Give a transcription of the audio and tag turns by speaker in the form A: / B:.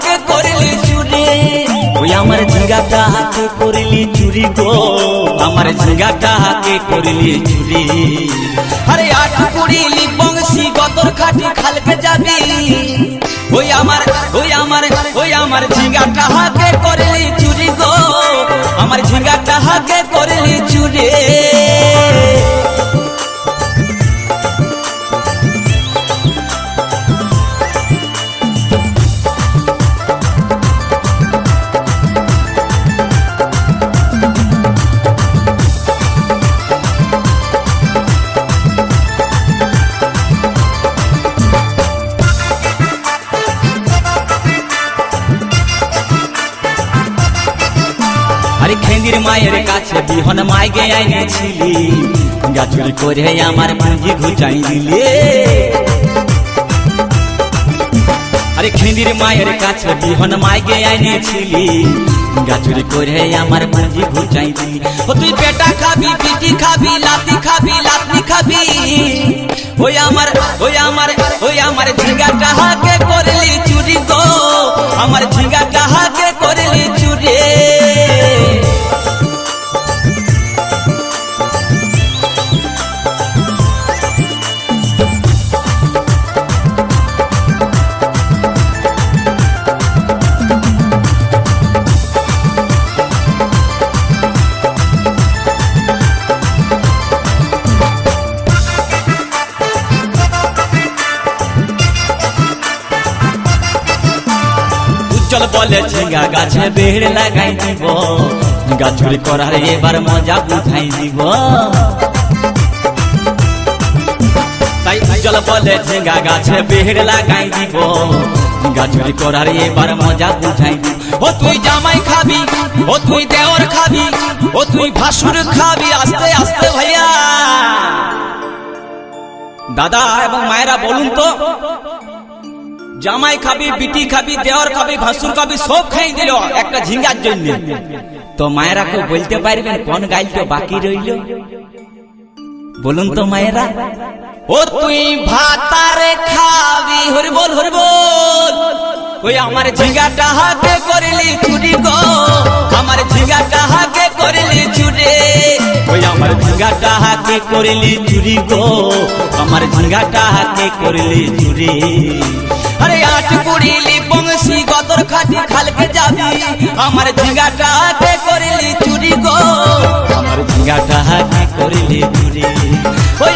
A: के करली चुरी ओई आमार झिंगाटा के करली चुरी गो आमार झिंगाटा के करली चुरी अरे आठ कुड़ीली बंसी गदर खाटी खाल के जाबी ओई आमार झिंगाटा के करली चुरी गो आमार झिंगाटा के करली चुरी अरे खेंदिर मायर काছে বিহন মাইগে আইনেছিলি গাছুরি করে আমার পুঁজি ঘুচাই দিলে अरे खेंदिर मायर काছে বিহন মাইগে আইনেছিলি গাছুরি করে আমার পুঁজি ঘুচাই দিলি ও তুই পেটা খাবি পিটি খাবি লাতি খাবি ওই আমার ঝিঙ্গাটা কে করলি চুরি গো আমার ঝিঙ্গাটা কে করলি চুরি चल बोले झिंगा गाछे बेड़ लगाई दीब गाछुरी करार एबार मजा बुझाई दीब चल बोले झिंगा गाछे बेड़ लगाई दीब गाछुरी करार एबार मजा बुझाई दीब ओ तुई जामाई खाबी ओ तुई देवर खाबी ओ तुई भासुर खाबी आस्ते आस्ते भैया दादा एवं मायरा बोलुन तो জামাই খাবি বিটি খাবি দেওর খাবি ভাসুর খাবি সব খাই দিল একটা ঝিঙ্গার জন্য তো মায়েরা কেউ বলতে পারবেন কোন গাইলটা বাকি রইল বলুন তো মায়েরা ও তুই ভাতারে খাবি হরি বল ওই আমার ঝিঙ্গাটা কে করলি চুরি গো আমার ঝিঙ্গাটা কে করলি চুরি ওই আমার ঝিঙ্গাটা কে করলি চুরি গো আমার ঝিঙ্গাটা কে করলি চুরি अरे आठ कुड़ीली बंसी गदर खाटी खाल के जाबी हमार झिंगाटा के करली चुरी गो हमार झिंगाटा के करली चुरी ओई